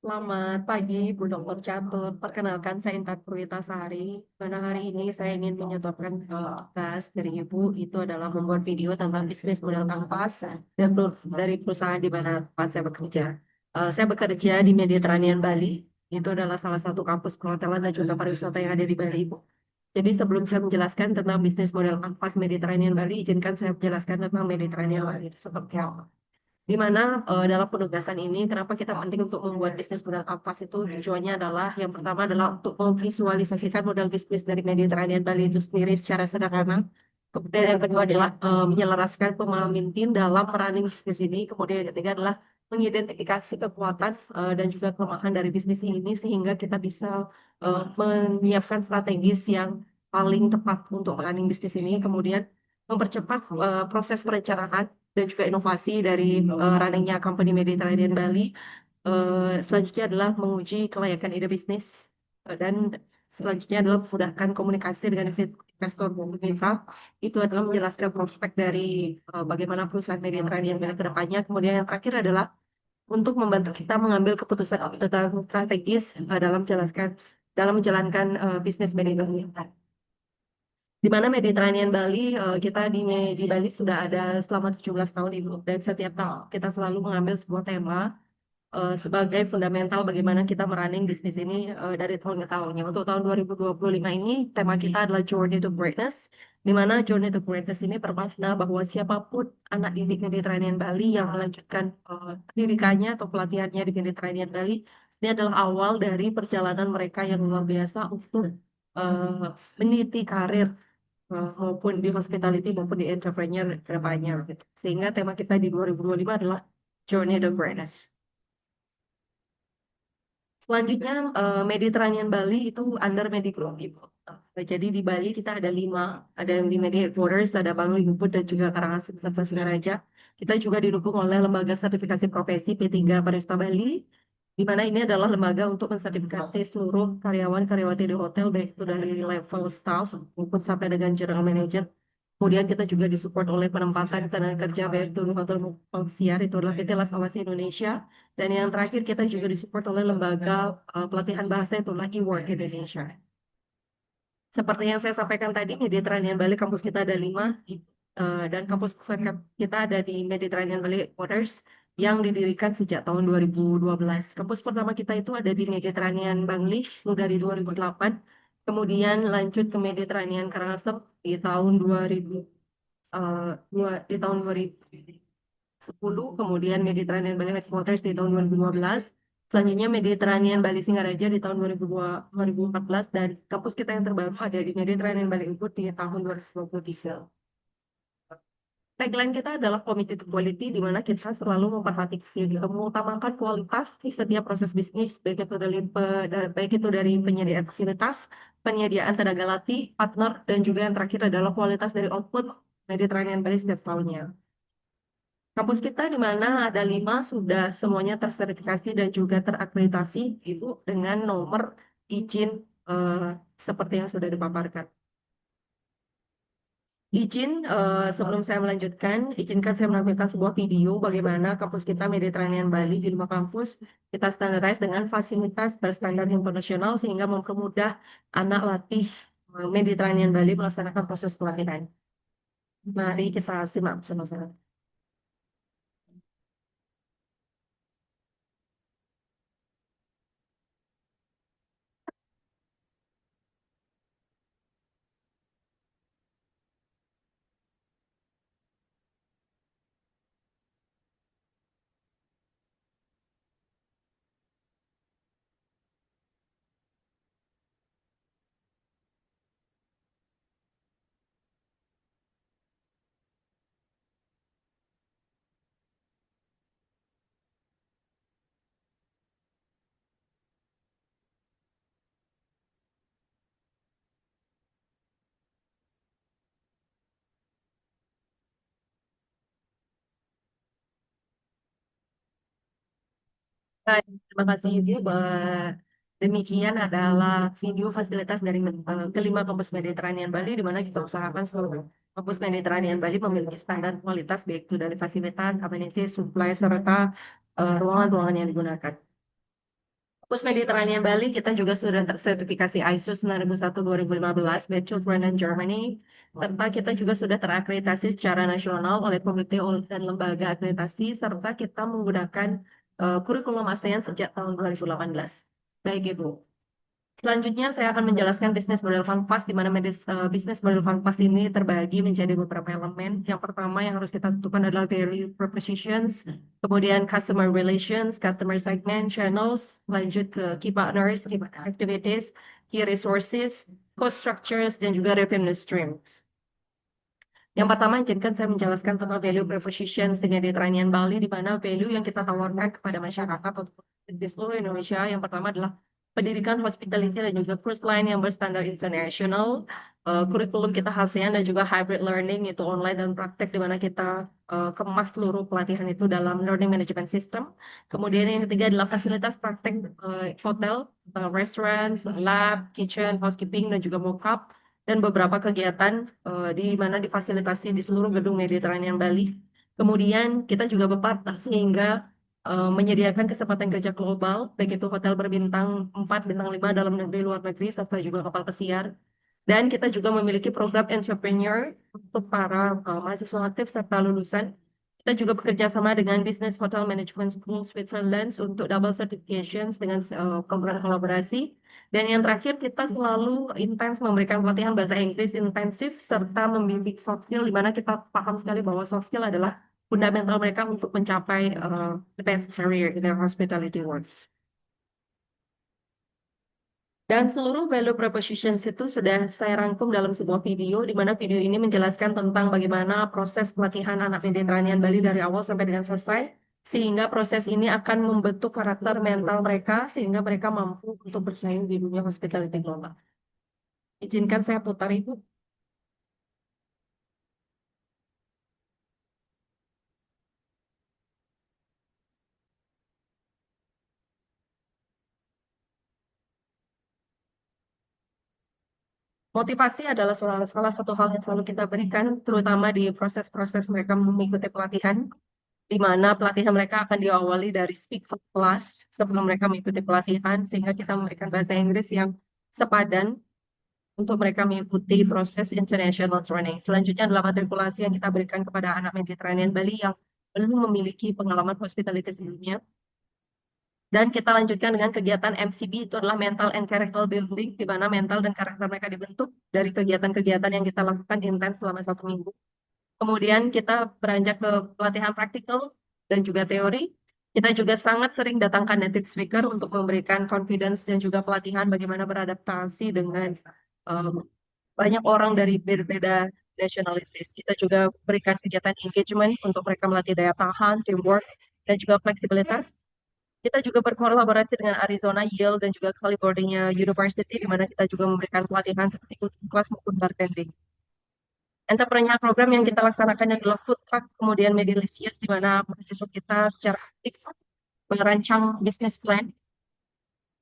Selamat pagi, Bu Dr. Catur. Perkenalkan, saya Intan Purwitasari. Pada hari ini saya ingin menyodorkan tugas dari Ibu, itu adalah membuat video tentang bisnis modal kanvas dari perusahaan di mana tempat saya bekerja. Saya bekerja di Mediterranean Bali. Itu adalah salah satu kampus perhotelan dan juga pariwisata yang ada di Bali, Ibu. Jadi sebelum saya menjelaskan tentang bisnis model kanvas Mediterranean Bali, izinkan saya menjelaskan tentang Mediterranean Bali itu seperti apa. Di mana dalam penugasan ini, kenapa kita penting untuk membuat bisnis modal kanvas itu tujuannya adalah yang pertama adalah untuk memvisualisasikan model bisnis dari Mediterranean Bali itu sendiri secara sederhana. Kemudian yang kedua adalah menyelaraskan pemahaman tim dalam running bisnis ini. Kemudian yang ketiga adalah mengidentifikasi kekuatan dan juga kelemahan dari bisnis ini sehingga kita bisa menyiapkan strategis yang paling tepat untuk running bisnis ini. Kemudian mempercepat proses perencanaan dan juga inovasi dari runningnya company Mediterranean Bali. Selanjutnya adalah menguji kelayakan ide bisnis dan selanjutnya adalah memudahkan komunikasi dengan investor pemerintah. Itu adalah menjelaskan prospek dari bagaimana perusahaan Mediterranean Bali ke depannya. Kemudian yang terakhir adalah untuk membantu kita mengambil keputusan strategis dalam menjalankan bisnis Mediterranean. Di mana Mediterranean Bali, kita di Bali sudah ada selama 17 tahun Ibu, dan setiap tahun kita selalu mengambil sebuah tema sebagai fundamental bagaimana kita merunning bisnis ini dari tahun ke tahunnya. Untuk tahun 2025 ini, tema kita adalah Journey to Greatness, di mana Journey to Greatness ini bermakna bahwa siapapun anak didik Mediterranean Bali yang melanjutkan pendidikannya atau pelatihannya di Mediterranean Bali, ini adalah awal dari perjalanan mereka yang luar biasa untuk meniti karir maupun di hospitality maupun di entrepreneur ke depannya gitu. Sehingga tema kita di 2025 adalah Journey to Greatness. Selanjutnya, Mediterranean Bali itu under Medigroup, Ibu. Jadi di Bali kita ada 5, ada yang di Medi Headquarters, ada Bang Lingkuput dan juga Karangasem serta Singaraja. Kita juga didukung oleh Lembaga Sertifikasi Profesi P3 Pariwisata Bali, di mana ini adalah lembaga untuk mensertifikasi seluruh karyawan-karyawati di hotel, baik itu dari level staff maupun sampai dengan general manager. Kemudian kita juga disupport oleh penempatan tenaga kerja baik itu di hotel maupun siar, itu adalah PT Las Awas Indonesia. Dan yang terakhir kita juga disupport oleh lembaga pelatihan bahasa itu lagi Work Indonesia. Seperti yang saya sampaikan tadi, Mediterranean Bali kampus kita ada 5, dan kampus pusat kita ada di Mediterranean Bali Headquarters yang didirikan sejak tahun 2012. Kampus pertama kita itu ada di Mediterranean Bangli dari 2008, kemudian lanjut ke Mediterranean Karangasem di tahun 2000, di tahun 2010, kemudian Mediterranean Bali Headquarters di tahun 2015. Selanjutnya Mediterranean Bali Singaraja di tahun 2014, dan kampus kita yang terbaru ada di Mediterranean Bali Ubud di tahun 2023. Tagline kita adalah committed to quality, di mana kita selalu mengutamakan kualitas di setiap proses bisnis, baik itu dari penyediaan fasilitas, penyediaan tenaga latih, partner, dan juga yang terakhir adalah kualitas dari output Mediterranean Bali setiap tahunnya. Kampus kita di mana ada 5 sudah semuanya tersertifikasi dan juga terakreditasi, Ibu, dengan nomor izin eh, seperti yang sudah dipaparkan. Sebelum saya melanjutkan, izinkan saya menampilkan sebuah video bagaimana kampus kita Mediterranean Bali di 5 kampus kita standarize dengan fasilitas berstandar internasional sehingga mempermudah anak latih Mediterranean Bali melaksanakan proses pelatihan. Mari kita simak bersama-sama. Baik, terima kasih Ibu. Demikian adalah video fasilitas dari kelima kampus Mediterranean Bali, di mana kita usahakan seluruh kampus Mediterranean Bali memiliki standar kualitas baik itu dari fasilitas, amenities, supply, serta ruangan-ruangan yang digunakan. Pus Mediterranean Bali kita juga sudah tersertifikasi ISO 9001-2015 by Children in Germany, serta kita juga sudah terakreditasi secara nasional oleh komite dan lembaga akreditasi, serta kita menggunakan kurikulum ASEAN sejak tahun 2018. Baik Ibu. Selanjutnya saya akan menjelaskan bisnis model Kanvas, di mana bisnis model Kanvas ini terbagi menjadi beberapa elemen. Yang pertama yang harus kita tentukan adalah value propositions, kemudian customer relations, customer segment, channels, lanjut ke key partners, key activities, key resources, cost structures, dan juga revenue streams. Yang pertama, izinkan saya menjelaskan tentang value propositions di Mediterranean Bali, di mana value yang kita tawarkan kepada masyarakat untuk di seluruh Indonesia. Yang pertama adalah pendidikan hospitality dan juga cruise line yang berstandar internasional. Kurikulum kita ASEAN dan juga hybrid learning, itu online dan praktek, di mana kita kemas seluruh pelatihan itu dalam learning management system. Kemudian yang ketiga adalah fasilitas praktek hotel, restaurants, lab, kitchen, housekeeping, dan juga mock-up, dan beberapa kegiatan di mana difasilitasi di seluruh gedung Mediterranean Bali. Kemudian kita juga berpartner sehingga menyediakan kesempatan kerja global, baik itu hotel berbintang 4, bintang 5 dalam negeri, luar negeri, serta juga kapal pesiar. Dan kita juga memiliki program entrepreneur untuk para mahasiswa aktif serta lulusan. Kita juga bekerja sama dengan Business Hotel Management School Switzerland untuk double certifications dengan program kolaborasi. Dan yang terakhir, kita selalu intens memberikan pelatihan bahasa Inggris intensif serta membimbing soft skill, di mana kita paham sekali bahwa soft skill adalah fundamental mereka untuk mencapai the best career in their hospitality works. Dan seluruh value propositions itu sudah saya rangkum dalam sebuah video, di mana video ini menjelaskan tentang bagaimana proses pelatihan anak Mediterranean Bali dari awal sampai dengan selesai, sehingga proses ini akan membentuk karakter mental mereka, sehingga mereka mampu untuk bersaing di dunia hospitality global. Izinkan saya putar Ibu. Motivasi adalah salah satu hal yang selalu kita berikan, terutama di proses-proses mereka mengikuti pelatihan, di mana pelatihan mereka akan diawali dari speak class sebelum mereka mengikuti pelatihan, sehingga kita memberikan bahasa Inggris yang sepadan untuk mereka mengikuti proses international training. Selanjutnya adalah matrikulasi yang kita berikan kepada anak Mediterranean Bali yang belum memiliki pengalaman hospitality sebelumnya. Dan kita lanjutkan dengan kegiatan MCB, itu adalah mental and character building, di mana mental dan karakter mereka dibentuk dari kegiatan-kegiatan yang kita lakukan intens selama 1 minggu. Kemudian kita beranjak ke pelatihan praktikal dan juga teori. Kita juga sangat sering datangkan native speaker untuk memberikan confidence dan juga pelatihan bagaimana beradaptasi dengan um, banyak orang dari berbeda nationalities. Kita juga berikan kegiatan engagement untuk mereka melatih daya tahan, teamwork, dan juga fleksibilitas. Kita juga berkolaborasi dengan Arizona, Yale, dan juga California University, di mana kita juga memberikan pelatihan seperti cooking class maupun bartending. Entrepreneur program yang kita laksanakan adalah food truck, kemudian Medilicious, di mana mahasiswa kita secara aktif merancang bisnis plan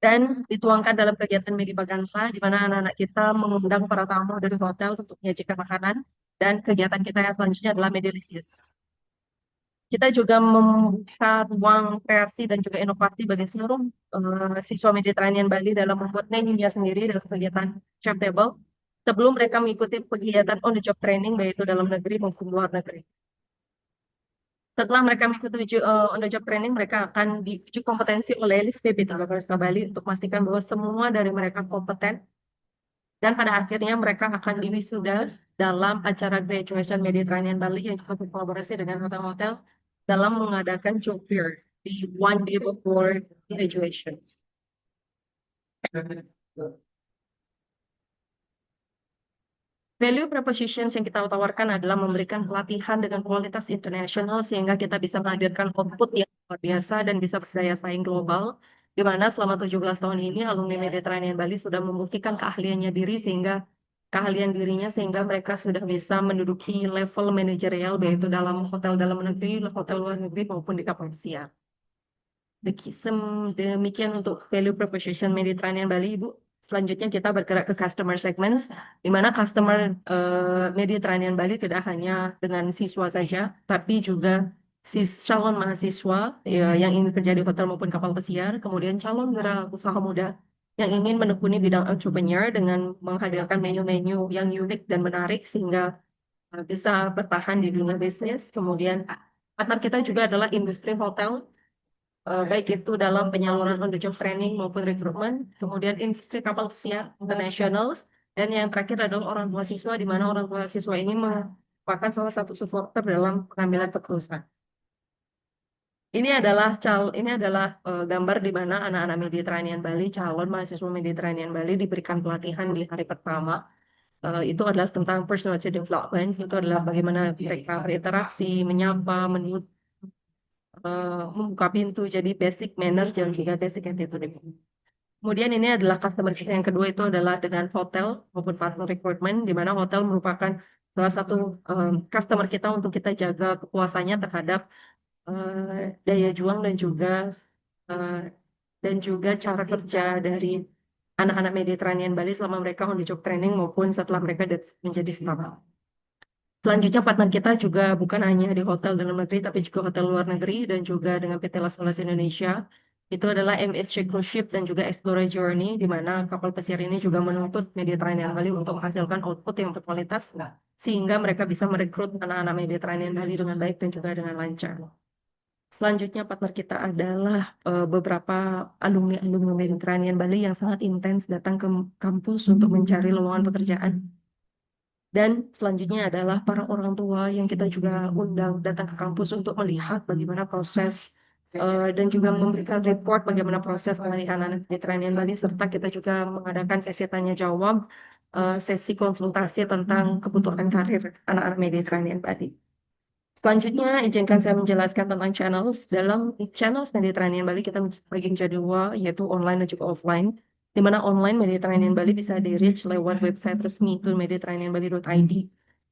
dan dituangkan dalam kegiatan Medibagansa, di mana anak-anak kita mengundang para tamu dari hotel untuk menyajikan makanan, dan kegiatan kita yang selanjutnya adalah Medilicious. Kita juga membuka ruang kreasi dan juga inovasi bagi seluruh siswa Mediterranean Bali dalam membuat menunya sendiri dalam kegiatan Chef Table sebelum mereka mengikuti kegiatan on the job training baik itu dalam negeri maupun luar negeri. Setelah mereka mengikuti on the job training, mereka akan diuji kompetensi oleh LISP Tiga Barista Bali untuk memastikan bahwa semua dari mereka kompeten, dan pada akhirnya mereka akan diwisuda dalam acara graduation Mediterranean Bali yang juga berkolaborasi dengan hotel-hotel dalam mengadakan job fair di one day before graduations. Value propositions yang kita tawarkan adalah memberikan pelatihan dengan kualitas internasional sehingga kita bisa menghadirkan output yang luar biasa dan bisa berdaya saing global, di mana selama 17 tahun ini alumni Mediterranean Bali sudah membuktikan keahliannya diri keahlian dirinya sehingga mereka sudah bisa menduduki level manajerial baik itu dalam hotel dalam negeri, hotel luar negeri maupun di kapal pesiar. Demikian untuk value proposition Mediterranean Bali, Ibu. Selanjutnya kita bergerak ke customer segments, di mana customer Mediterranean Bali tidak hanya dengan siswa saja, tapi juga calon mahasiswa ya, yang ingin kerja di hotel maupun kapal pesiar, kemudian calon wirausaha muda yang ingin menekuni bidang entrepreneur dengan menghadirkan menu-menu yang unik dan menarik sehingga bisa bertahan di dunia bisnis. Kemudian partner kita juga adalah industri hotel, baik itu dalam penyaluran on the job training maupun rekrutmen, kemudian industri kapal pesiar internasional, dan yang terakhir adalah orang tua siswa, di mana orang tua siswa ini merupakan salah satu supporter dalam pengambilan keputusan. Ini adalah gambar di mana anak-anak Mediterranean Bali, calon mahasiswa Mediterranean Bali diberikan pelatihan di hari pertama. Itu adalah tentang personality development, itu adalah bagaimana mereka berinteraksi, menyapa, membuka pintu, jadi basic manner dan juga basic attitude. Kemudian ini adalah customer care yang kedua, itu adalah dengan hotel maupun partner recruitment, di mana hotel merupakan salah satu customer kita untuk kita jaga kepuasannya terhadap daya juang eh, dan juga cara kerja dari anak-anak Mediterranean Bali selama mereka on the job training maupun setelah mereka menjadi staff. Selanjutnya partner kita juga bukan hanya di hotel dalam negeri tapi juga hotel luar negeri dan juga dengan PT Las Vegas Indonesia. Itu adalah MSC Cruise Ship dan juga Explorer Journey, di mana kapal pesiar ini juga menuntut Mediterranean Bali untuk menghasilkan output yang berkualitas sehingga mereka bisa merekrut anak-anak Mediterranean Bali dengan baik dan juga dengan lancar. Selanjutnya partner kita adalah beberapa alumni-alumni Mediterranean Bali yang sangat intens datang ke kampus untuk mencari lowongan pekerjaan. Dan selanjutnya adalah para orang tua yang kita juga undang datang ke kampus untuk melihat bagaimana proses dan juga memberikan report bagaimana proses pengalihan anak Mediterranean Bali, serta kita juga mengadakan sesi tanya jawab, sesi konsultasi tentang kebutuhan karir anak-anak Mediterranean Bali. Selanjutnya, izinkan saya menjelaskan tentang channels. Dalam channels Mediterranean Bali, kita bagi menjadi dua, yaitu online dan juga offline. Di mana online Mediterranean Bali bisa di-reach lewat website resmi itu mediterraneanbali.id.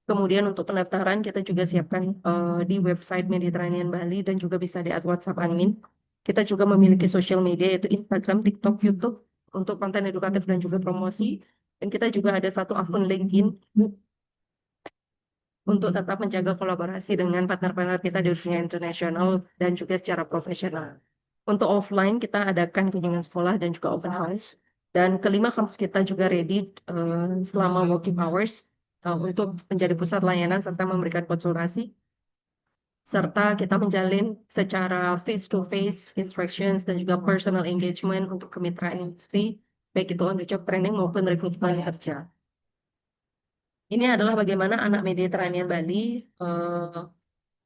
Kemudian untuk pendaftaran, kita juga siapkan di website Mediterranean Bali dan juga bisa di WhatsApp admin. Kita juga memiliki social media, yaitu Instagram, TikTok, YouTube, untuk konten edukatif dan juga promosi. Dan kita juga ada satu akun LinkedIn untuk tetap menjaga kolaborasi dengan partner-partner kita di dunia internasional dan juga secara profesional. Untuk offline, kita adakan kunjungan sekolah dan juga open house. Dan kelima, kampus kita juga ready selama working hours untuk menjadi pusat layanan serta memberikan konsultasi. Serta kita menjalin secara face-to-face instructions dan juga personal engagement untuk kemitraan industri, baik itu on the job training maupun rekrutmen kerja. Ini adalah bagaimana anak Mediterranean Bali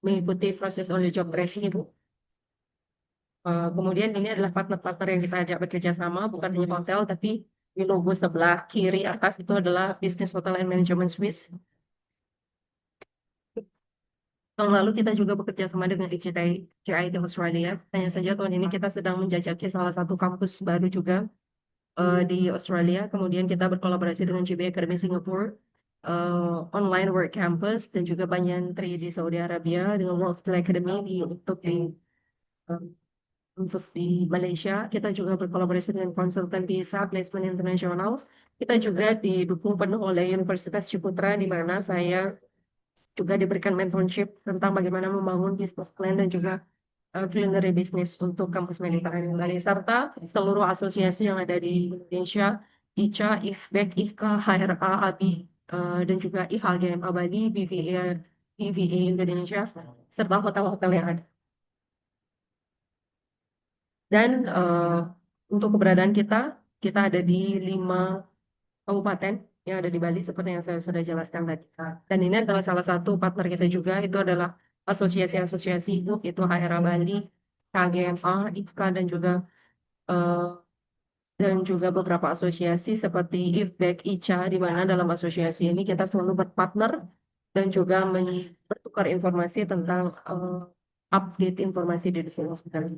mengikuti proses on the job training, Ibu. Kemudian ini adalah partner-partner yang kita ajak bekerja sama, bukan hanya hotel, tapi di logo sebelah kiri atas itu adalah Business Hotel and Management Swiss. Tahun lalu kita juga bekerja sama dengan JIT Australia. Hanya saja tahun ini kita sedang menjajaki salah satu kampus baru juga di Australia. Kemudian kita berkolaborasi dengan JB Academy Singapore, Online Work Campus, dan juga Banyan Tree di Saudi Arabia dengan World Skill Academy eh, untuk di Malaysia. Kita juga berkolaborasi dengan konsultan visa placement internasional. Kita juga didukung penuh oleh Universitas Ciputra, di mana saya juga diberikan mentorship tentang bagaimana membangun business plan dan juga culinary business untuk kampus Mediterranean Bali, serta seluruh asosiasi yang ada di Indonesia, ICA, IFBEK, IKA, HRA, ABI, dan juga IHGMA Bali, BVA Indonesia, serta hotel-hotel yang ada. Dan untuk keberadaan kita, kita ada di 5 kabupaten yang ada di Bali, seperti yang saya sudah jelaskan tadi. Dan ini adalah salah satu partner kita juga, itu adalah asosiasi-asosiasi ibu, itu HRA Bali, KGMA, IKA, eh, dan juga beberapa asosiasi seperti IFBEK, ICA, di mana dalam asosiasi ini kita selalu berpartner dan juga bertukar informasi tentang update informasi di dunia sekarang.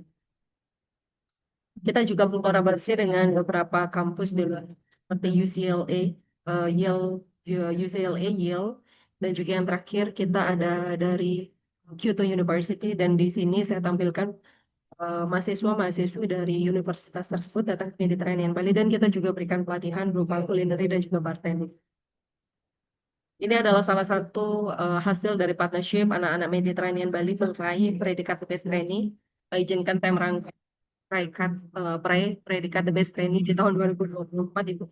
Kita juga berkolaborasi dengan beberapa kampus di luar seperti UCLA, Yale, UCLA, Yale, dan juga yang terakhir kita ada dari Kyoto University, dan di sini saya tampilkan mahasiswa-mahasiswi dari universitas tersebut datang ke Mediterranean Bali, dan kita juga berikan pelatihan berupa kulineri dan juga bartending. Ini adalah salah satu hasil dari partnership anak-anak Mediterranean Bali meraih predikat The Best Trainee. Izinkan saya merangkum predikat The Best Trainee di tahun 2024 Ibu.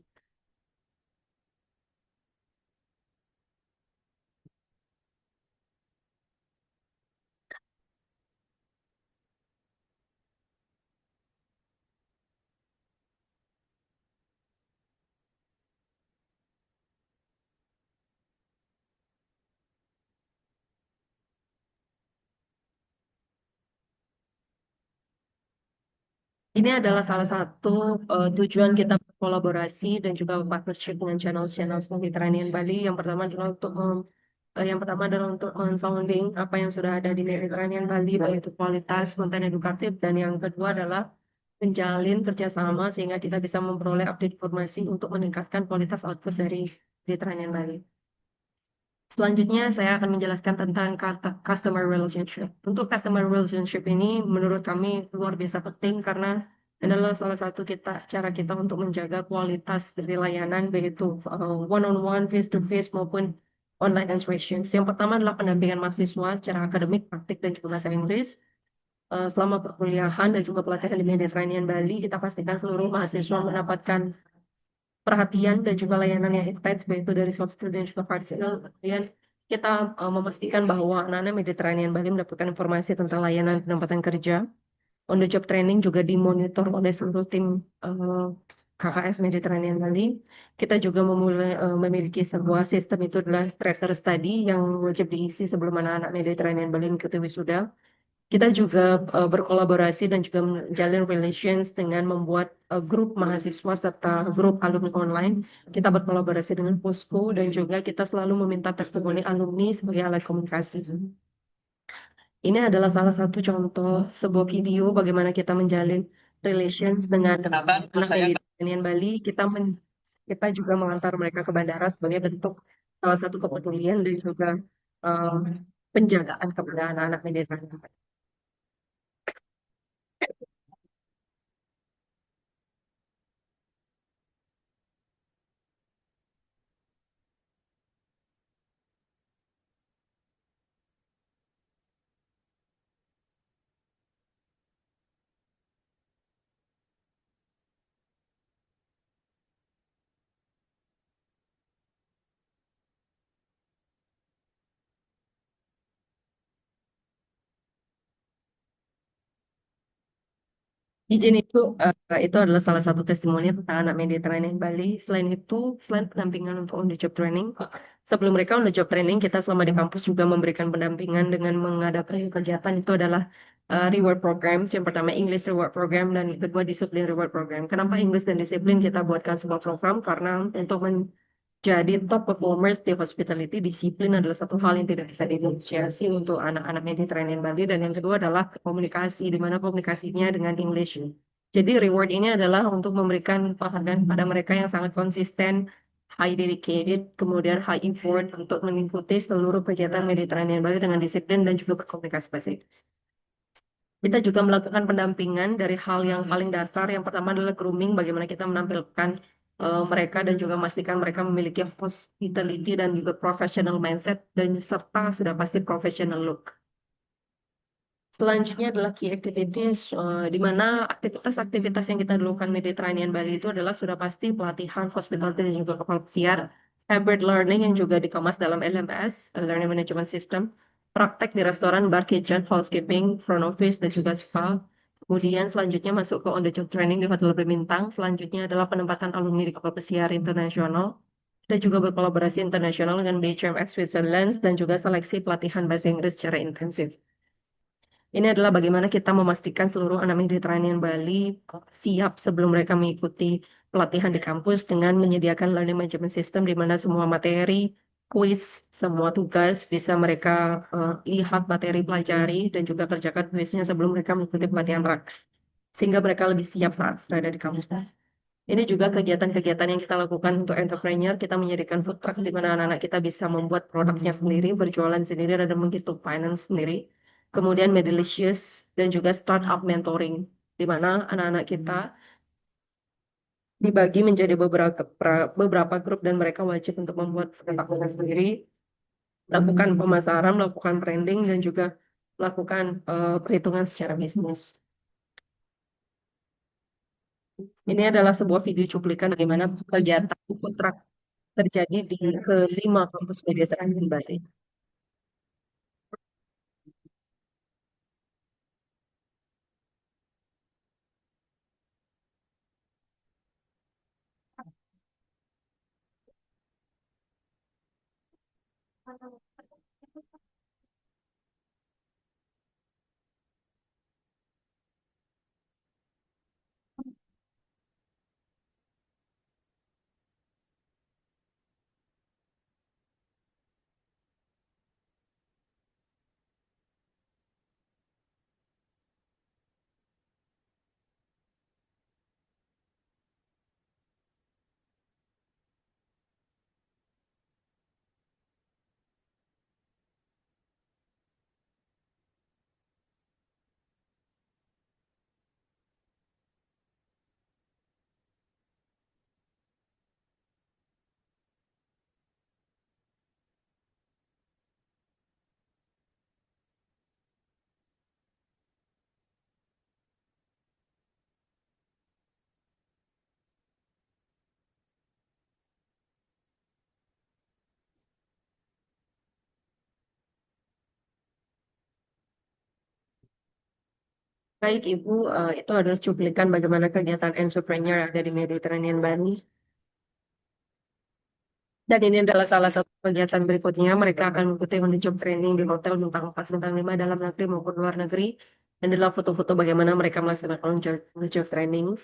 Ini adalah salah satu tujuan kita berkolaborasi dan juga partnership dengan channel-channel Mediterranean Bali. Yang pertama adalah untuk men-sounding apa yang sudah ada di Mediterranean Bali, baik itu kualitas konten edukatif, dan yang kedua adalah menjalin kerjasama sehingga kita bisa memperoleh update informasi untuk meningkatkan kualitas output dari Mediterranean Bali. Selanjutnya, saya akan menjelaskan tentang kata customer relationship. Untuk customer relationship ini, menurut kami luar biasa penting karena adalah salah satu cara kita untuk menjaga kualitas dari layanan, baik itu one-on-one, face-to-face maupun online instructions. Yang pertama adalah pendampingan mahasiswa secara akademik, praktik, dan juga bahasa Inggris. Selama perkuliahan dan juga pelatihan di Mediterranean Bali, kita pastikan seluruh mahasiswa mendapatkan perhatian dan juga layanan yang intens baik itu dari soft skill dan juga hard skill. Kemudian kita memastikan bahwa anak-anak Mediterranean Bali mendapatkan informasi tentang layanan penempatan kerja. On the job training juga dimonitor oleh seluruh tim eh, KKS Mediterranean Bali. Kita juga memiliki sebuah sistem itu adalah tracer study yang wajib diisi sebelum anak-anak Mediterranean Bali mengikuti wisuda. Kita juga berkolaborasi dan juga menjalin relations dengan membuat grup mahasiswa serta grup alumni online. Kita berkolaborasi dengan Posko dan juga kita selalu meminta testimoni alumni sebagai alat komunikasi. Ini adalah salah satu contoh sebuah video bagaimana kita menjalin relations dengan anak Mediterranean Bali. Kita juga mengantar mereka ke bandara sebagai bentuk salah satu kepedulian dan juga um, penjagaan kepada anak-anak Mediterranean. Izin itu adalah salah satu testimoni tentang anak Mediterranean Bali. Selain itu, selain pendampingan untuk on the job training, sebelum mereka on the job training, kita selama di kampus juga memberikan pendampingan dengan mengadakan kegiatan itu adalah reward programs. Yang pertama English reward program dan yang kedua disiplin reward program. Kenapa English dan disiplin kita buatkan sebuah program? Karena untuk jadi top performers di hospitality, disiplin adalah satu hal yang tidak bisa dinegosiasi untuk anak-anak Mediterranean Bali. Dan yang kedua adalah komunikasi, di mana komunikasinya dengan English. Jadi reward ini adalah untuk memberikan penghargaan pada mereka yang sangat konsisten, high dedicated, kemudian high effort untuk mengikuti seluruh kegiatan Mediterranean Bali dengan disiplin dan juga berkomunikasi bahasa Inggris. Kita juga melakukan pendampingan dari hal yang paling dasar. Yang pertama adalah grooming, bagaimana kita menampilkan mereka dan juga memastikan mereka memiliki hospitality dan juga professional mindset dan serta sudah pasti professional look. Selanjutnya adalah key activities, di mana aktivitas-aktivitas yang kita lakukan Mediterranean Bali itu adalah sudah pasti pelatihan hospitality dan juga kapal pesiar, hybrid learning yang juga dikemas dalam LMS, Learning Management System, praktek di restoran, bar, kitchen, housekeeping, front office, dan juga spa. Kemudian selanjutnya masuk ke on the job training di Hotel Berbintang. Selanjutnya adalah penempatan alumni di kapal pesiar internasional. Kita juga berkolaborasi internasional dengan BHMX Switzerland dan juga seleksi pelatihan bahasa Inggris secara intensif. Ini adalah bagaimana kita memastikan seluruh anak Mediterranean Bali siap sebelum mereka mengikuti pelatihan di kampus dengan menyediakan learning management system di mana semua materi, kuis, semua tugas bisa mereka lihat materi pelajari dan juga kerjakan kuisnya sebelum mereka mengikuti pelatihan praktik. Sehingga mereka lebih siap saat berada di kampus. Ini juga kegiatan-kegiatan yang kita lakukan untuk entrepreneur. Kita menyediakan food truck di mana anak-anak kita bisa membuat produknya sendiri, berjualan sendiri, dan menghitung finance sendiri. Kemudian Medilicious dan juga startup mentoring, di mana anak-anak kita dibagi menjadi beberapa grup dan mereka wajib untuk membuat peta sendiri, lakukan pemasaran, melakukan branding, dan juga melakukan perhitungan secara bisnis. Ini adalah sebuah video cuplikan bagaimana kegiatan food truck terjadi di kelima kampus Mediterranean Bali. Baik Ibu, itu adalah cuplikan bagaimana kegiatan entrepreneur yang ada di Mediterranean Bali. Dan ini adalah salah satu kegiatan berikutnya. Mereka akan mengikuti on the job training di hotel bintang 4, bintang 5 dalam negeri maupun luar negeri. Dan adalah foto-foto bagaimana mereka melaksanakan on the job training.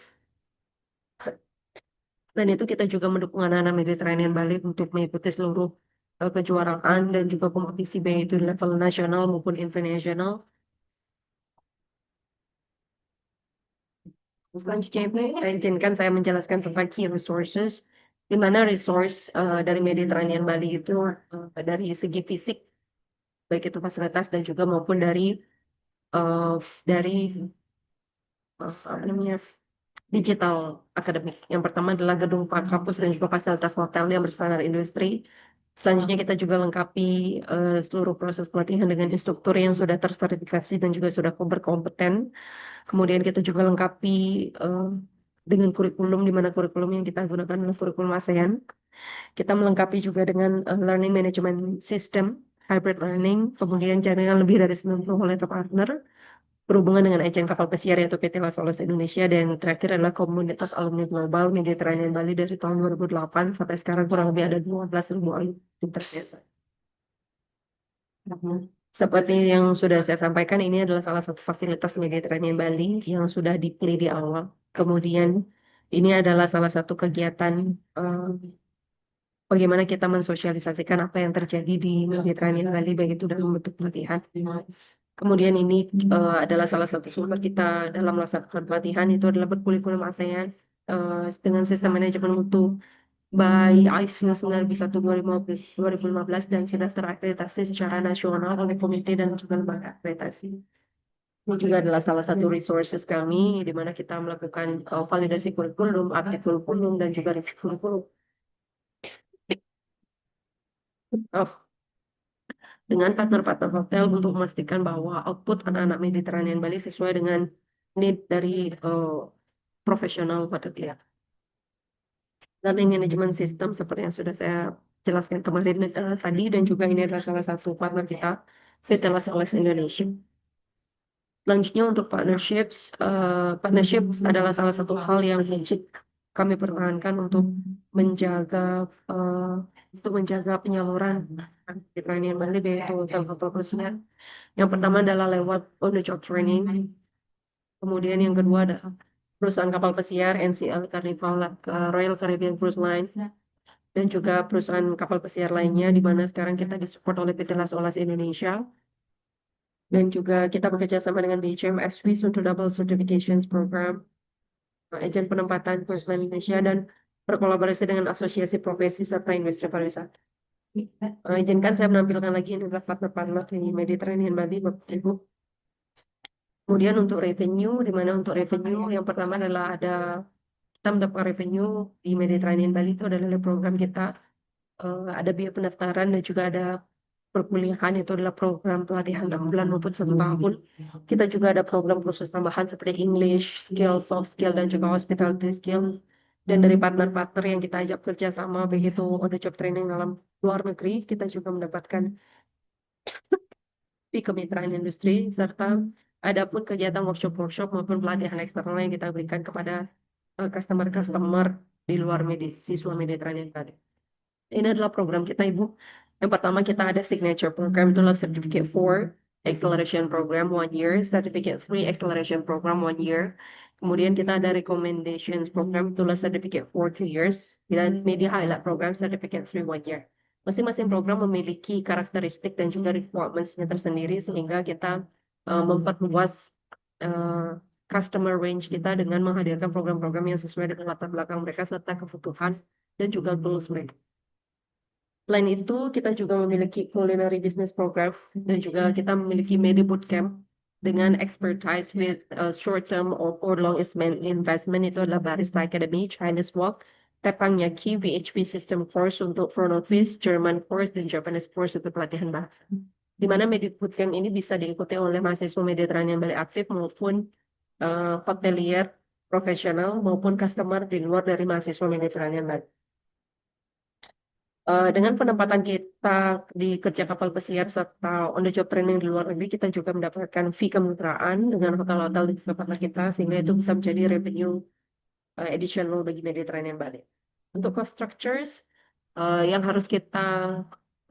Dan itu kita juga mendukung anak-anak Mediterranean Bali untuk mengikuti seluruh kejuaraan dan juga kompetisi baik itu di level nasional maupun internasional. Selanjutnya Ibu, izinkan saya menjelaskan tentang key resources, di mana resource dari Mediterranean Bali itu dari segi fisik, baik itu fasilitas dan juga maupun uh, dari apa namanya digital akademik. Yang pertama adalah gedung kampus dan juga fasilitas hotel yang berstandar industri. Selanjutnya kita juga lengkapi seluruh proses pelatihan dengan instruktur yang sudah tersertifikasi dan juga sudah berkompeten. Kemudian kita juga lengkapi eh, dengan kurikulum, di mana kurikulum yang kita gunakan adalah kurikulum ASEAN. Kita melengkapi juga dengan learning management system, hybrid learning, kemudian jaringan lebih dari 90 letter partner, berhubungan dengan agen kapal pesiar yaitu PT La Soles Indonesia, dan terakhir adalah komunitas alumni global Mediterranean Bali dari tahun 2008 sampai sekarang kurang lebih ada 12.000 alumni ternyata. Mhm. Seperti yang sudah saya sampaikan, ini adalah salah satu fasilitas Mediterranean Bali yang sudah dipilih di awal. Kemudian ini adalah salah satu kegiatan bagaimana kita mensosialisasikan apa yang terjadi di Mediterranean Bali, baik itu dalam bentuk pelatihan. Kemudian ini adalah salah satu sumber kita dalam melaksanakan pelatihan, itu adalah berkurikulum ASEAN dengan sistem manajemen mutu by ISO 91 2015 dan sudah terakreditasi secara nasional oleh komite dan juga lembaga akreditasi. Ini juga adalah salah satu resources kami di mana kita melakukan validasi kurikulum, update kurikulum, dan juga review kurikulum. Oh, dengan partner-partner hotel untuk memastikan bahwa output anak-anak Mediterranean Bali sesuai dengan need dari profesional hotelier. Learning management system seperti yang sudah saya jelaskan kemarin tadi, dan juga ini adalah salah satu partner kita, PT Las Oles Indonesia. Selanjutnya untuk partnerships adalah salah satu hal yang wajib kami pertahankan menjaga eh, untuk menjaga penyaluran Mediterranean Bali yaitu hotel-hotel pesiar. Yang pertama adalah lewat on the job training. Kemudian yang kedua adalah perusahaan kapal pesiar NCL Carnival, Royal Caribbean Cruise Line, dan juga perusahaan kapal pesiar lainnya di mana sekarang kita disupport oleh PT Las Olas Indonesia, dan juga kita bekerja sama dengan BHM Swiss untuk double certifications program, agen penempatan Cruise Line Indonesia, dan berkolaborasi dengan asosiasi profesi serta industri pariwisata. Izinkan saya menampilkan lagi ini adalah partner-partner di Mediterranean Bali, Bapak Ibu. Kemudian untuk revenue, di mana untuk revenue yang pertama adalah ada kita mendapatkan revenue di Mediterranean Bali itu adalah dari program kita. Ada biaya pendaftaran dan juga ada perkuliahan, itu adalah program pelatihan 6 bulan maupun 1 tahun. Kita juga ada program khusus tambahan seperti English, skill, soft skill, dan juga hospitality skill. Dan dari partner-partner yang kita ajak kerjasama, begitu on the job training dalam luar negeri, kita juga mendapatkan di kemitraan industri, serta ada pun kegiatan workshop-workshop maupun pelatihan eksternal yang kita berikan kepada customer-customer di luar siswa Mediterranean tadi. Ini adalah program kita, Ibu. Yang pertama kita ada signature program, itulah Certificate 4 Acceleration Program 1 year, Certificate 3 Acceleration Program 1 year. Kemudian kita ada recommendations program, itulah Certificate 4 2 years, dan media highlight program Certificate 3 1 year. Masing-masing program memiliki karakteristik dan juga requirements-nya tersendiri sehingga kita memperluas customer range kita dengan menghadirkan program-program yang sesuai dengan latar belakang mereka serta kebutuhan dan juga goals mereka. Selain itu, kita juga memiliki culinary business program dan juga kita memiliki Medi Bootcamp dengan expertise with short term or long investment, itu adalah Barista Academy, Chinese Walk, Teppanyaki, VHP System Course untuk front office, German course, dan Japanese course untuk pelatihan bahasa. Di mana Medi Bootcamp ini bisa diikuti oleh mahasiswa Mediterranean Bali aktif maupun hotelier profesional maupun customer di luar dari mahasiswa Mediterranean Bali. Dengan penempatan kita di kerja kapal pesiar serta on the job training di luar negeri, kita juga mendapatkan fee kemitraan dengan hotel-hotel di tempat kita, sehingga itu bisa menjadi revenue additional bagi Mediterranean Bali. Untuk cost structures yang harus kita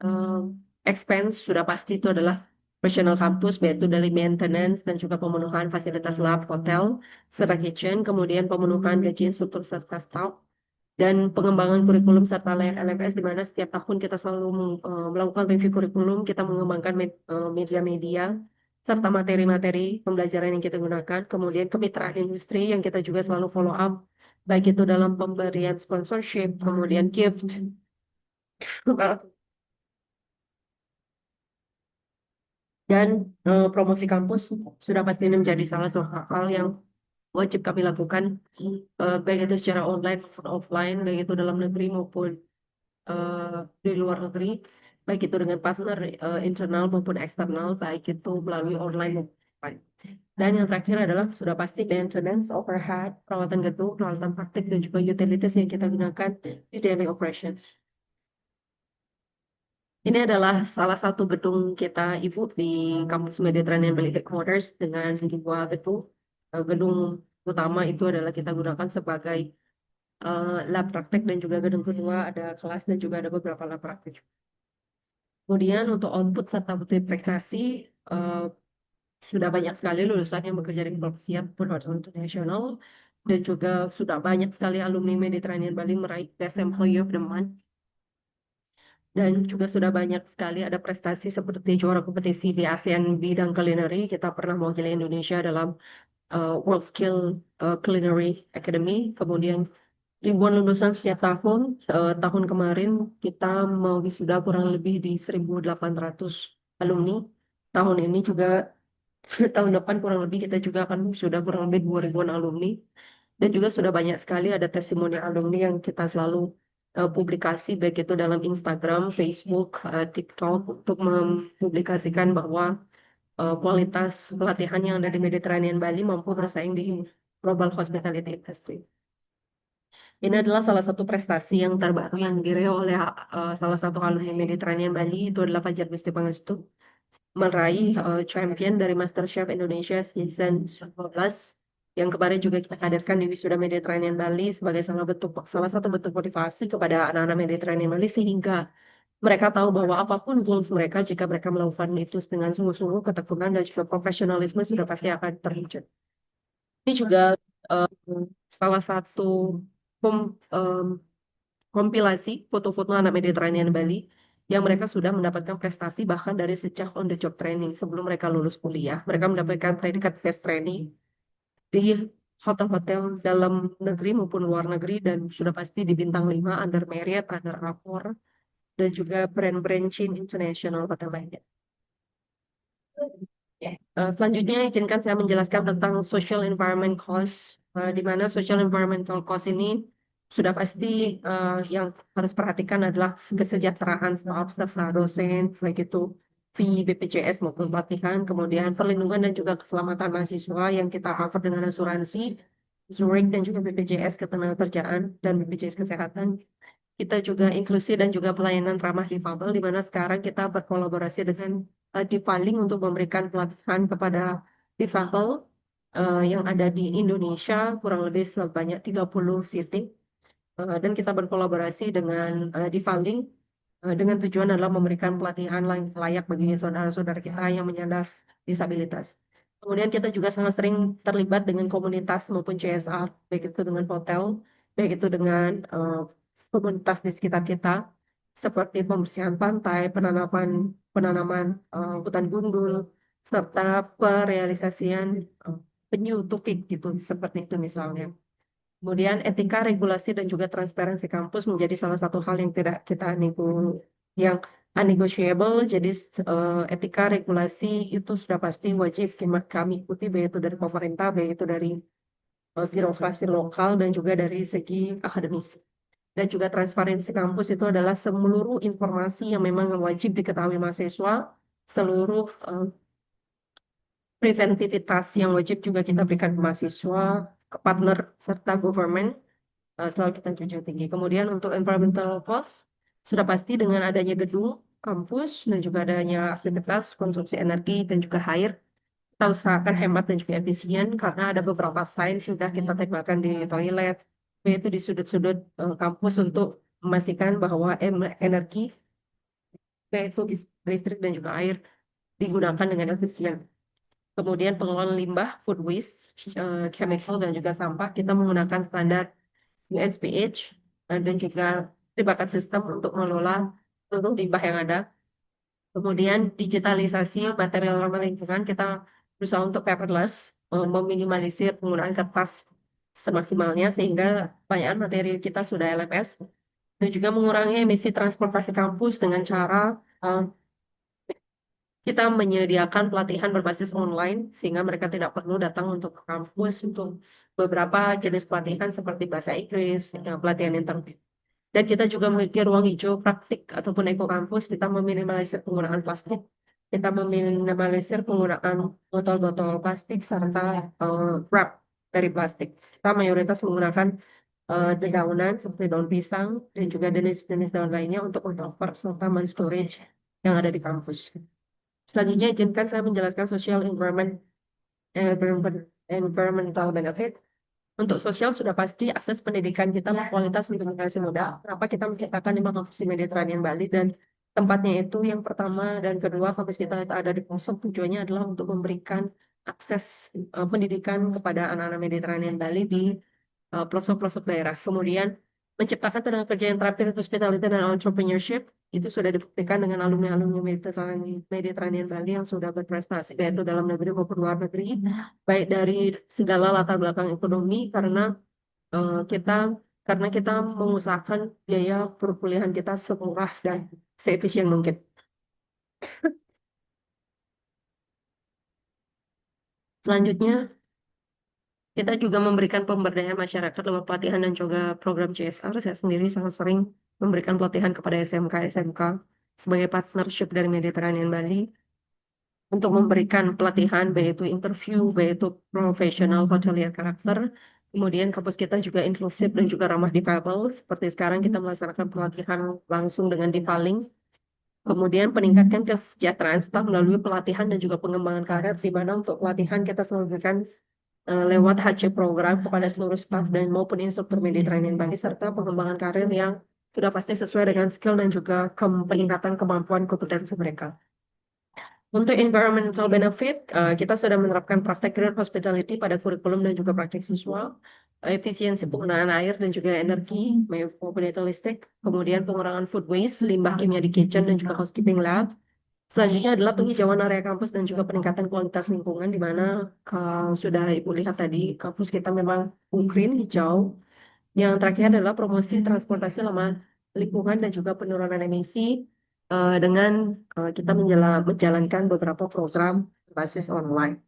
uh, expense sudah pasti itu adalah professional campus, yaitu dari maintenance dan juga pemenuhan fasilitas lab, hotel, serta kitchen, kemudian pemenuhan gaji instruktur serta staff, dan pengembangan kurikulum serta layak LMS, di mana setiap tahun kita selalu melakukan review kurikulum, kita mengembangkan media-media serta materi-materi pembelajaran yang kita gunakan, kemudian kemitraan industri yang kita juga selalu follow up, baik itu dalam pemberian sponsorship, kemudian gift, dan promosi kampus sudah pasti ini menjadi salah satu hal yang wajib kami lakukan, baik itu secara online maupun offline, baik itu dalam negeri maupun di luar negeri, baik itu dengan partner internal maupun eksternal, baik itu melalui online maupun offline. Dan yang terakhir adalah sudah pasti maintenance, overhead, perawatan gedung, peralatan praktik, dan juga utilities yang kita gunakan di daily operations. Ini adalah salah satu gedung kita, Ibu, di kampus Mediterranean Bali Headquarters dengan 2 gedung. Gedung utama itu adalah kita gunakan sebagai lab praktek, dan juga gedung kedua ada kelas dan juga ada beberapa lab praktek. Kemudian untuk output serta bukti prestasi, eh, sudah banyak sekali lulusan yang bekerja di kapal pesiar maupun hotel internasional, dan juga sudah banyak sekali alumni Mediterranean Bali meraih Best Employee of the Month, dan juga sudah banyak sekali ada prestasi seperti juara kompetisi di ASEAN bidang culinary. Kita pernah mewakili Indonesia dalam World Skill Culinary Academy. Kemudian ribuan lulusan setiap tahun. Tahun kemarin kita mau wisuda kurang lebih di 1.800 alumni. Tahun ini juga tahun depan kurang lebih kita juga akan sudah kurang lebih 2 ribuan alumni. Dan juga sudah banyak sekali ada testimoni alumni yang kita selalu publikasi, baik itu dalam Instagram, Facebook, TikTok, untuk mempublikasikan bahwa kualitas pelatihan yang ada di Mediterranean Bali mampu bersaing di global hospitality industry. Ini adalah salah satu prestasi yang terbaru yang diraih oleh salah satu alumni Mediterranean Bali, itu adalah Fajar Gusti Pangestu, meraih champion dari MasterChef Indonesia season 12, yang kemarin juga kita hadirkan di Wisuda Mediterranean Bali sebagai salah satu bentuk motivasi kepada anak-anak Mediterranean Bali, sehingga mereka tahu bahwa apapun goals mereka, jika mereka melakukan itu dengan sungguh-sungguh, ketekunan, dan juga profesionalisme, sudah pasti akan terwujud. Ini juga eh, salah satu kom- em, kompilasi foto-foto anak Mediterranean Bali yang mereka sudah mendapatkan prestasi bahkan dari sejak on the job training. Sebelum mereka lulus kuliah, mereka mendapatkan predikat best training di hotel-hotel dalam negeri maupun luar negeri, dan sudah pasti di bintang 5 under Marriott, under Accor, dan juga brand-brand chain international hotel lainnya. Selanjutnya izinkan saya menjelaskan tentang social environment cost di mana social environmental cost ini sudah pasti yang harus perhatikan adalah kesejahteraan staf serta dosen, baik itu fee BPJS maupun pelatihan, kemudian perlindungan dan juga keselamatan mahasiswa yang kita cover dengan asuransi, Zurich dan juga BPJS Ketenagakerjaan dan BPJS Kesehatan. Kita juga inklusi dan juga pelayanan ramah difabel, di mana sekarang kita berkolaborasi dengan Divaling untuk memberikan pelatihan kepada difabel yang ada di Indonesia, kurang lebih sebanyak 30 sitting. Dan kita berkolaborasi dengan Divaling dengan tujuan adalah memberikan pelatihan layak bagi saudara-saudara kita yang menyandang disabilitas. Kemudian kita juga sangat sering terlibat dengan komunitas maupun CSR, baik itu dengan hotel, baik itu dengan komunitas di sekitar kita, seperti pembersihan pantai, penanaman penanaman hutan gundul, serta perealisasian penyu tukik gitu, seperti itu misalnya. Kemudian etika, regulasi, dan juga transparansi kampus menjadi salah satu hal yang tidak kita yang unnegotiable. Jadi etika, regulasi itu sudah pasti wajib kami ikuti, baik itu dari pemerintah, baik itu dari birokrasi lokal, dan juga dari segi akademis. Dan juga transparansi kampus itu adalah seluruh informasi yang memang wajib diketahui mahasiswa, seluruh preventivitas yang wajib juga kita berikan ke mahasiswa, ke partner, serta government selalu kita junjung tinggi. Kemudian untuk environmental cost, sudah pasti dengan adanya gedung, kampus, dan juga adanya aktivitas, konsumsi energi, dan juga air, kita usahakan hemat dan juga efisien, karena ada beberapa sign sudah kita tempelkan di toilet, yaitu di sudut-sudut kampus untuk memastikan bahwa energi, yaitu listrik dan juga air, digunakan dengan efisien. Kemudian pengelolaan limbah, food waste, chemical, dan juga sampah, kita menggunakan standar USPH dan juga terlibatkan sistem untuk mengelola seluruh limbah yang ada. Kemudian digitalisasi material ramah lingkungan, kita berusaha untuk paperless, meminimalisir penggunaan kertas semaksimalnya sehingga banyak materi kita sudah LMS, dan juga mengurangi emisi transportasi kampus dengan cara kita menyediakan pelatihan berbasis online sehingga mereka tidak perlu datang untuk ke kampus untuk beberapa jenis pelatihan seperti bahasa Inggris, pelatihan internet. Dan kita juga memiliki ruang hijau praktik ataupun eko kampus. Kita meminimalisir penggunaan plastik. Kita meminimalisir penggunaan botol-botol plastik serta wrap dari plastik. Kita mayoritas menggunakan dedaunan seperti daun pisang dan juga jenis-jenis daun lainnya untuk cover serta men-storage yang ada di kampus. Selanjutnya, izinkan saya menjelaskan social environmental benefit. Untuk sosial sudah pasti akses pendidikan kita kualitas untuk generasi muda. Kenapa kita menciptakan 5 kampus di Mediterranean Bali, dan tempatnya itu yang pertama dan kedua kampus kita itu ada di pelosok. Tujuannya adalah untuk memberikan akses pendidikan kepada anak-anak Mediterranean Bali di pelosok-pelosok daerah. Kemudian menciptakan tenaga kerja yang terampil, hospitality dan entrepreneurship itu sudah dibuktikan dengan alumni-alumni Mediterranean Bali yang sudah berprestasi baik itu dalam negeri maupun luar negeri, baik dari segala latar belakang ekonomi, karena kita mengusahakan biaya perkuliahan kita semurah dan seefisien mungkin. Selanjutnya, kita juga memberikan pemberdayaan masyarakat lewat pelatihan dan juga program CSR. Saya sendiri sangat sering memberikan pelatihan kepada SMK-SMK sebagai partnership dari Mediterranean Bali untuk memberikan pelatihan, baik itu interview, baik itu profesional hotelier karakter. Kemudian kampus kita juga inklusif dan juga ramah difabel. Seperti sekarang kita melaksanakan pelatihan langsung dengan Divaling. Kemudian peningkatkan kesejahteraan staf melalui pelatihan dan juga pengembangan karir, di mana untuk pelatihan kita selalu berikan lewat HC program kepada seluruh staf dan maupun instruktur Mediterranean Bali, serta pengembangan karir yang sudah pasti sesuai dengan skill dan juga peningkatan kemampuan kompetensi mereka. Untuk environmental benefit, kita sudah menerapkan praktek green hospitality pada kurikulum dan juga praktek siswa, efisiensi penggunaan air dan juga energi maupun itu listrik, kemudian pengurangan food waste, limbah kimia di kitchen dan juga housekeeping lab. Selanjutnya adalah penghijauan area kampus dan juga peningkatan kualitas lingkungan, di mana sudah Ibu lihat tadi, kampus kita memang green, hijau. Yang terakhir adalah promosi transportasi ramah lingkungan dan juga penurunan emisi dengan kita menjalankan beberapa program berbasis online.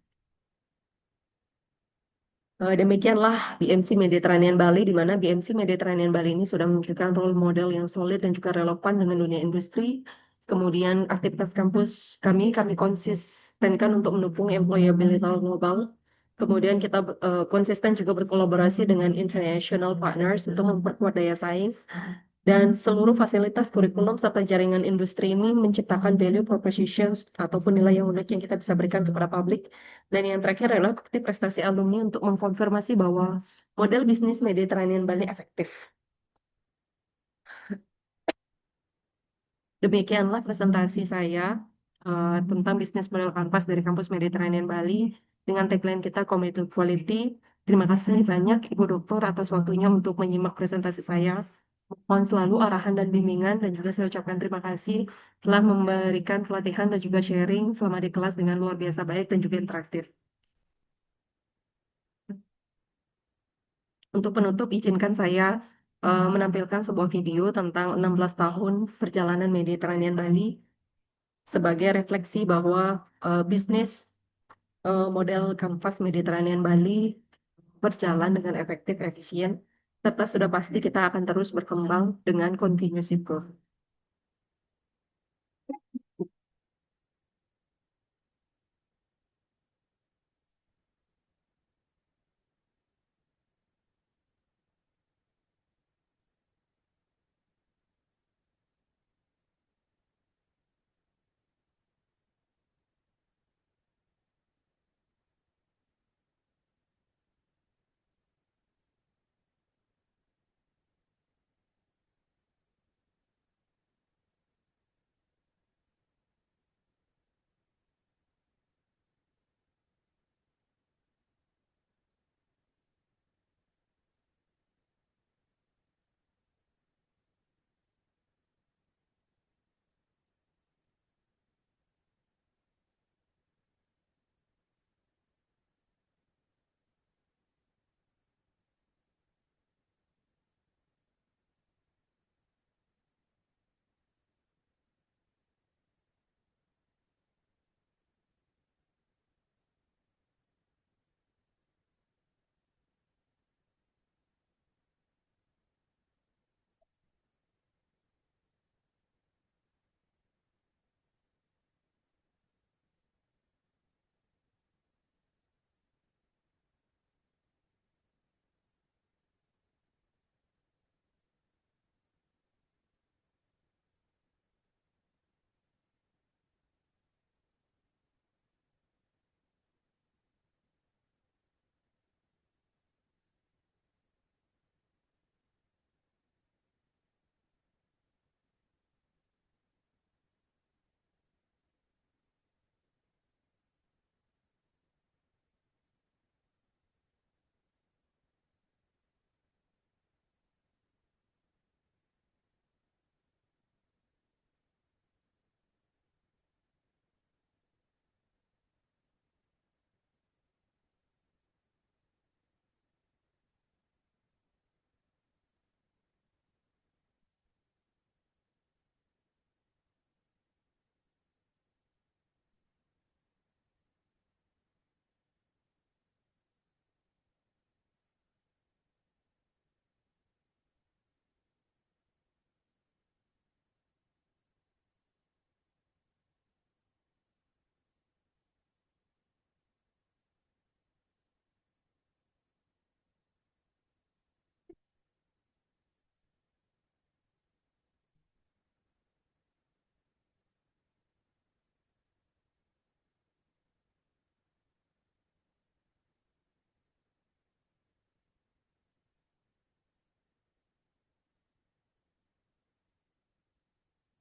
Demikianlah BMC Mediterranean Bali, di mana BMC Mediterranean Bali ini sudah menunjukkan role model yang solid dan juga relevan dengan dunia industri. Kemudian aktivitas kampus kami konsistenkan untuk mendukung employability global. Kemudian kita konsisten juga berkolaborasi dengan international partners untuk memperkuat daya saing. Dan seluruh fasilitas kurikulum serta jaringan industri ini menciptakan value propositions ataupun nilai yang unik yang kita bisa berikan kepada publik. Dan yang terakhir adalah bukti prestasi alumni untuk mengkonfirmasi bahwa model bisnis Mediterranean Bali efektif. Demikianlah presentasi saya tentang bisnis model kanvas dari kampus Mediterranean Bali dengan tagline kita Committed Quality. Terima kasih banyak Ibu Dokter atas waktunya untuk menyimak presentasi saya. Mohon selalu arahan dan bimbingan dan juga saya ucapkan terima kasih telah memberikan pelatihan dan juga sharing selama di kelas dengan luar biasa baik dan juga interaktif. Untuk penutup, izinkan saya menampilkan sebuah video tentang 16 tahun perjalanan Mediterranean Bali sebagai refleksi bahwa bisnis model kanvas Mediterranean Bali berjalan dengan efektif, efisien, serta sudah pasti kita akan terus berkembang dengan continuous improvement.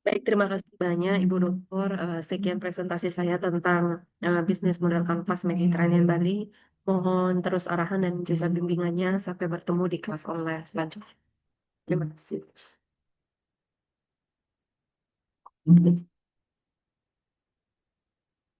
Baik, terima kasih banyak Ibu Dokter. Sekian presentasi saya tentang bisnis model kanvas Mediterranean Bali. Mohon terus arahan dan juga bimbingannya sampai bertemu di kelas online selanjutnya. Terima kasih.